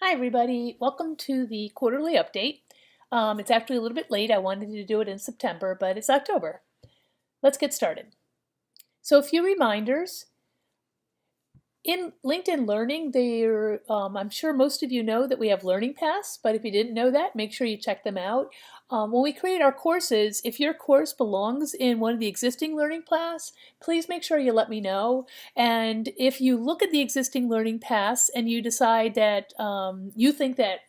Hi everybody, welcome to the quarterly update. It's actually a little bit late. I wanted to do it in September, but it's October. Let's get started. So a few reminders. In LinkedIn Learning, I'm sure most of you know that we have Learning Paths, but if you didn't know that, make sure you check them out. When we create our courses, if your course belongs in one of the existing learning paths, please make sure you let me know. And if you look at the existing learning paths and you decide that you think that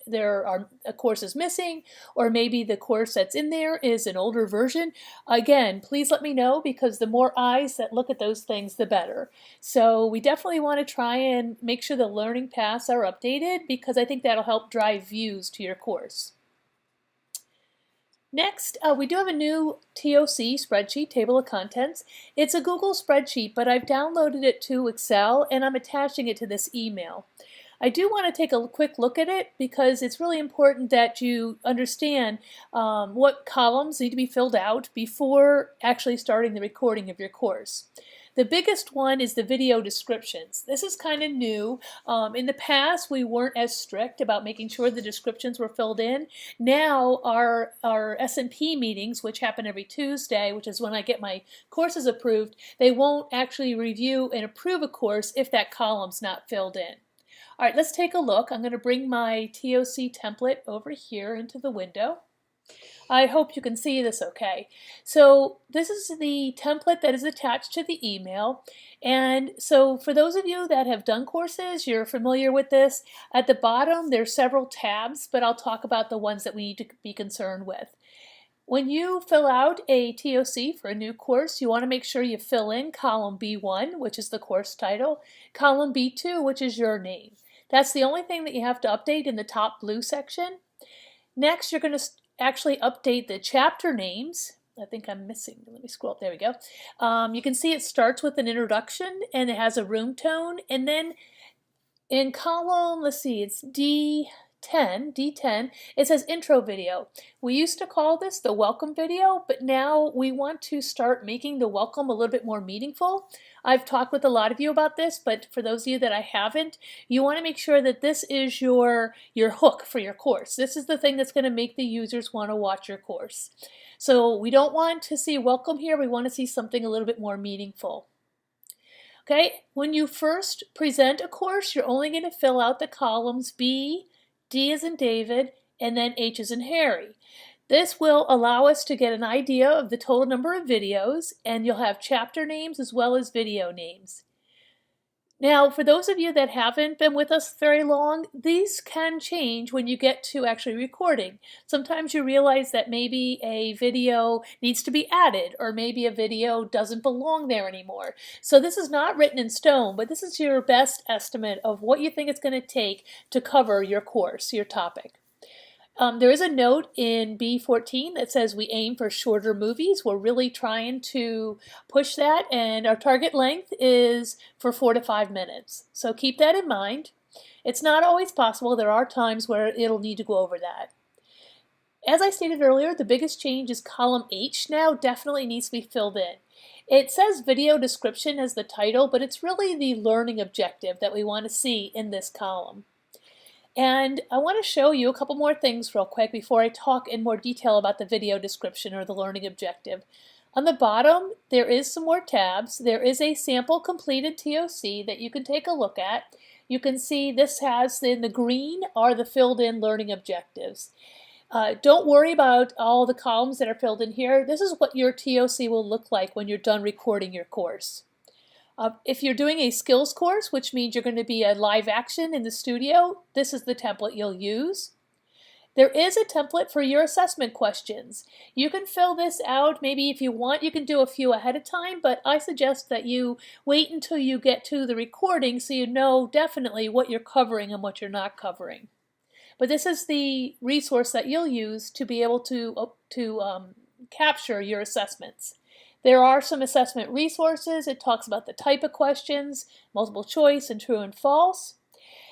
a course is missing, or maybe the course that's in there is an older version, again, please let me know, because the more eyes that look at those things, the better. So we definitely want to try and make sure the learning paths are updated, because I think that'll help drive views to your course. Next, we do have a new TOC spreadsheet, table of contents. It's a Google spreadsheet, but I've downloaded it to Excel and I'm attaching it to this email. I do want to take a quick look at it because it's really important that you understand what columns need to be filled out before actually starting the recording of your course. The biggest one is the video descriptions. This is kind of new. In the past, we weren't as strict about making sure the descriptions were filled in. Now, our S&P meetings, which happen every Tuesday, which is when I get my courses approved, they won't actually review and approve a course if that column's not filled in. All right, let's take a look. I'm going to bring my TOC template over here into the window. I hope you can see this okay. So this is the template that is attached to the email. And so for those of you that have done courses, you're familiar with this. At the bottom, there's several tabs, but I'll talk about the ones that we need to be concerned with. When you fill out a TOC for a new course, you want to make sure you fill in column B1, which is the course title, column B2, which is your name. That's the only thing that you have to update in the top blue section. Next, you're going to actually update the chapter names. I think I'm missing. Let me scroll up. There we go. You can see it starts with an introduction and it has a room tone. And then in column, let's see, it's D10, it says intro video. We used to call this the welcome video, but now we want to start making the welcome a little bit more meaningful. I've talked with a lot of you about this, but for those of you that I haven't, you want to make sure that this is your hook for your course. This is the thing that's going to make the users want to watch your course. So we don't want to see welcome here, we want to see something a little bit more meaningful. Okay, when you first present a course, you're only going to fill out the columns B, D as in David, and then H as in Harry. This will allow us to get an idea of the total number of videos, and you'll have chapter names as well as video names. Now, for those of you that haven't been with us very long, these can change when you get to actually recording. Sometimes you realize that maybe a video needs to be added, or maybe a video doesn't belong there anymore. So this is not written in stone, but this is your best estimate of what you think it's going to take to cover your course, your topic. There is a note in B14 that says we aim for shorter movies. We're really trying to push that, and our target length is for 4 to 5 minutes. So keep that in mind. It's not always possible. There are times where it'll need to go over that. As I stated earlier, the biggest change is column H now definitely needs to be filled in. It says video description as the title, but it's really the learning objective that we want to see in this column. And I want to show you a couple more things real quick before I talk in more detail about the video description or the learning objective. On the bottom, there is some more tabs. There is a sample completed TOC that you can take a look at. You can see this has in the green are the filled in learning objectives. Don't worry about all the columns that are filled in here. This is what your TOC will look like when you're done recording your course. If you're doing a skills course, which means you're going to be a live action in the studio, this is the template you'll use. There is a template for your assessment questions. You can fill this out. Maybe if you want, you can do a few ahead of time, but I suggest that you wait until you get to the recording so you know definitely what you're covering and what you're not covering. But this is the resource that you'll use to be able to capture your assessments. There are some assessment resources. It talks about the type of questions, multiple choice, and true and false.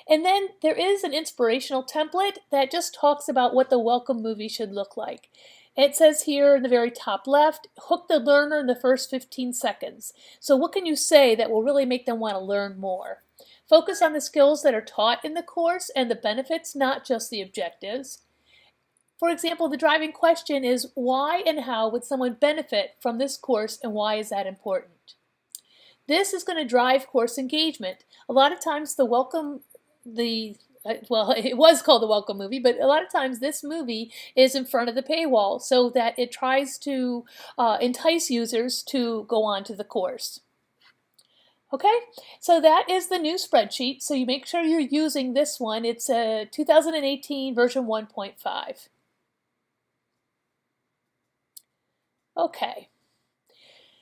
And then there is an inspirational template that just talks about what the welcome movie should look like. It says here in the very top left, hook the learner in the first 15 seconds. So what can you say that will really make them want to learn more? Focus on the skills that are taught in the course and the benefits, not just the objectives. For example, the driving question is, why and how would someone benefit from this course, and why is that important? This is going to drive course engagement. A lot of times it was called the Welcome movie, but a lot of times this movie is in front of the paywall so that it tries to entice users to go on to the course. Okay, so that is the new spreadsheet, so you make sure you're using this one. It's a 2018 version 1.5. Okay.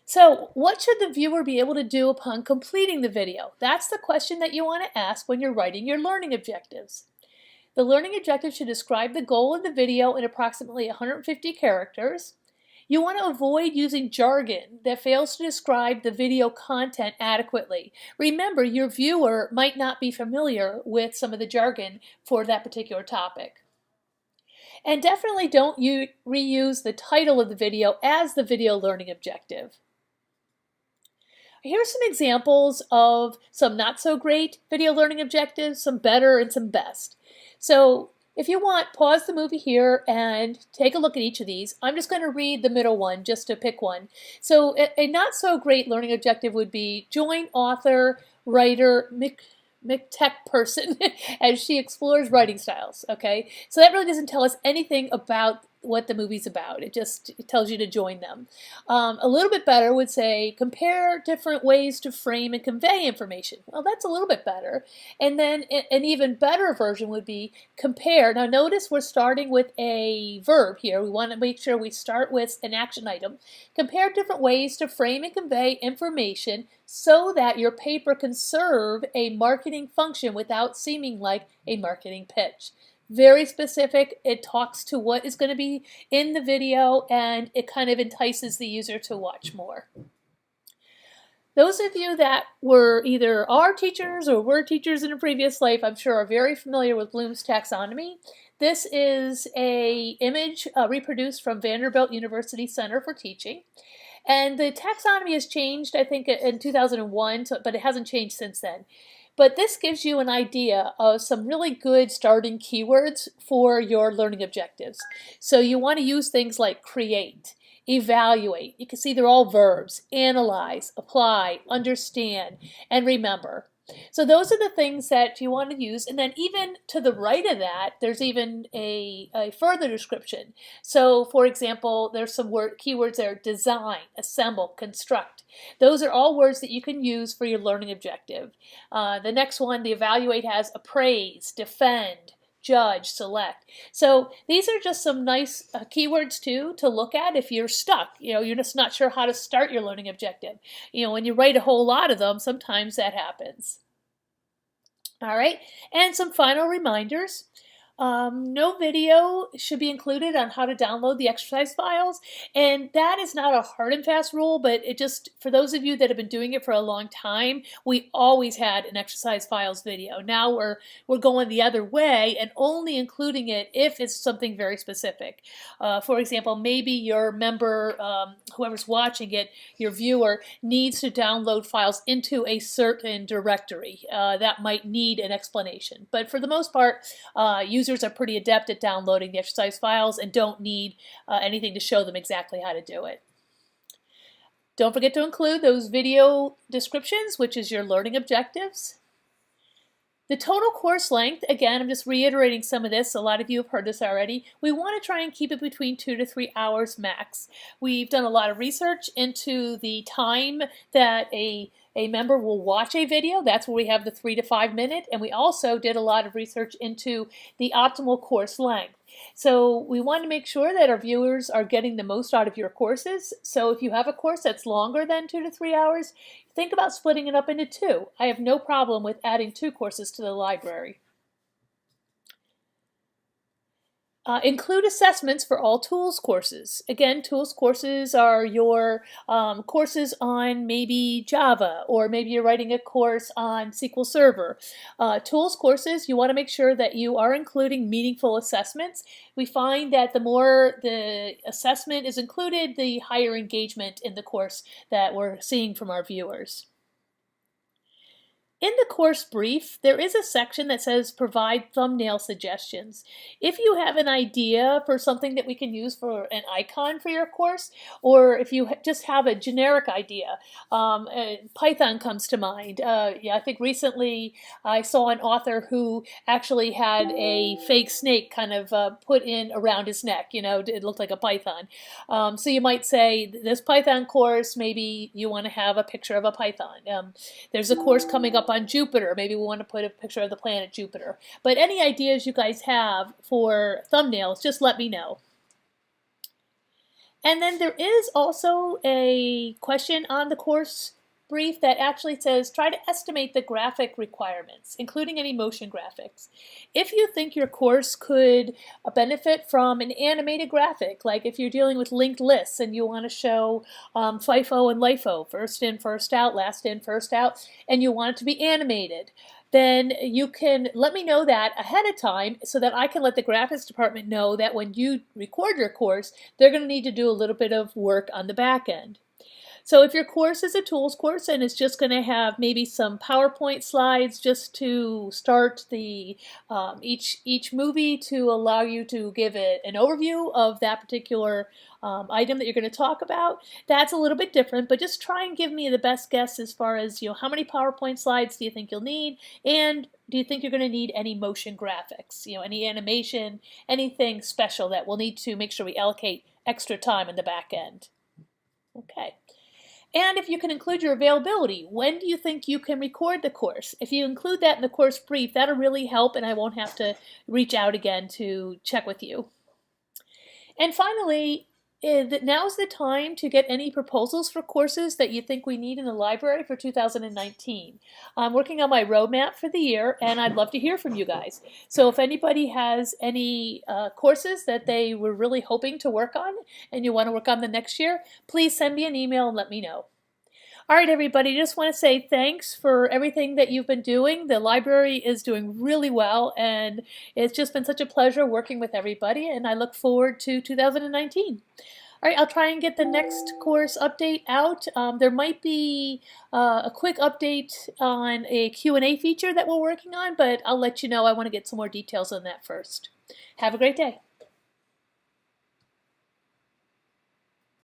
So what should the viewer be able to do upon completing the video? That's the question that you want to ask when you're writing your learning objectives. The learning objective should describe the goal of the video in approximately 150 characters. You want to avoid using jargon that fails to describe the video content adequately. Remember, your viewer might not be familiar with some of the jargon for that particular topic. And definitely don't reuse the title of the video as the video learning objective. Here's some examples of some not so great video learning objectives, some better and some best. So if you want, pause the movie here and take a look at each of these. I'm just going to read the middle one just to pick one. So a not so great learning objective would be join author, writer, tech person as she explores writing styles. Okay, so that really doesn't tell us anything about what the movie's about. It tells you to join them. A little bit better would say compare different ways to frame and convey information. Well, that's a little bit better. And then an even better version would be compare. Now notice we're starting with a verb here. We want to make sure we start with an action item. Compare different ways to frame and convey information so that your paper can serve a marketing function without seeming like a marketing pitch. Very specific. It talks to what is going to be in the video, and it kind of entices the user to watch more. Those of you that were either are teachers or were teachers in a previous life, I'm sure are very familiar with Bloom's taxonomy. This is an image reproduced from Vanderbilt University Center for Teaching. And the taxonomy has changed, I think, in 2001, but it hasn't changed since then. But this gives you an idea of some really good starting keywords for your learning objectives. So you want to use things like create, evaluate. You can see they're all verbs. Analyze, apply, understand, and remember. So those are the things that you want to use. And then even to the right of that, there's even a further description. So for example, there's some keywords there: design, assemble, construct. Those are all words that you can use for your learning objective. The next one, the evaluate, has appraise, defend, judge, select. So these are just some nice keywords too to look at if you're stuck. You're just not sure how to start your learning objective. When you write a whole lot of them, sometimes that happens. All right, and some final reminders. No video should be included on how to download the exercise files, and that is not a hard and fast rule, but it just, for those of you that have been doing it for a long time, we always had an exercise files video. Now we're going the other way and only including it if it's something very specific. For example, maybe your member, whoever's watching it, your viewer, needs to download files into a certain directory. That might need an explanation, but for the most part, users are pretty adept at downloading the exercise files and don't need anything to show them exactly how to do it. Don't forget to include those video descriptions, which is your learning objectives. The total course length, again, I'm just reiterating some of this. A lot of you have heard this already. We want to try and keep it between 2 to 3 hours max. We've done a lot of research into the time that a member will watch a video. That's where we have the 3 to 5 minute. And we also did a lot of research into the optimal course length. So we want to make sure that our viewers are getting the most out of your courses. So if you have a course that's longer than 2 to 3 hours, think about splitting it up into 2. I have no problem with adding 2 courses to the library. Include assessments for all tools courses. Again, tools courses are your courses on maybe Java, or maybe you're writing a course on SQL Server. Tools courses, you want to make sure that you are including meaningful assessments. We find that the more the assessment is included, the higher engagement in the course that we're seeing from our viewers. In the course brief, there is a section that says provide thumbnail suggestions. If you have an idea for something that we can use for an icon for your course, or if you just have a generic idea, Python comes to mind. Yeah, I think recently I saw an author who actually had a fake snake kind of put in around his neck. You know, it looked like a python. So you might say, this Python course, maybe you want to have a picture of a python. There's a course coming up on Jupiter. Maybe we want to put a picture of the planet Jupiter. But any ideas you guys have for thumbnails, just let me know. And then there is also a question on the course brief that actually says try to estimate the graphic requirements, including any motion graphics. If you think your course could benefit from an animated graphic, like if you're dealing with linked lists and you want to show FIFO and LIFO, first in, first out, last in, first out, and you want it to be animated, then you can let me know that ahead of time so that I can let the graphics department know that when you record your course, they're going to need to do a little bit of work on the back end. So if your course is a tools course and it's just going to have maybe some PowerPoint slides just to start the each movie to allow you to give it an overview of that particular item that you're going to talk about, that's a little bit different, but just try and give me the best guess as far as, how many PowerPoint slides do you think you'll need, and do you think you're going to need any motion graphics, any animation, anything special that we'll need to make sure we allocate extra time in the back end. Okay. And if you can include your availability, when do you think you can record the course? If you include that in the course brief, that'll really help, and I won't have to reach out again to check with you. And finally, now's the time to get any proposals for courses that you think we need in the library for 2019. I'm working on my roadmap for the year, and I'd love to hear from you guys. So if anybody has any courses that they were really hoping to work on and you want to work on the next year, please send me an email and let me know. All right, everybody, just want to say thanks for everything that you've been doing. The library is doing really well, and it's just been such a pleasure working with everybody, and I look forward to 2019. All right, I'll try and get the next course update out. There might be a quick update on a Q&A feature that we're working on, but I'll let you know. I want to get some more details on that first. Have a great day.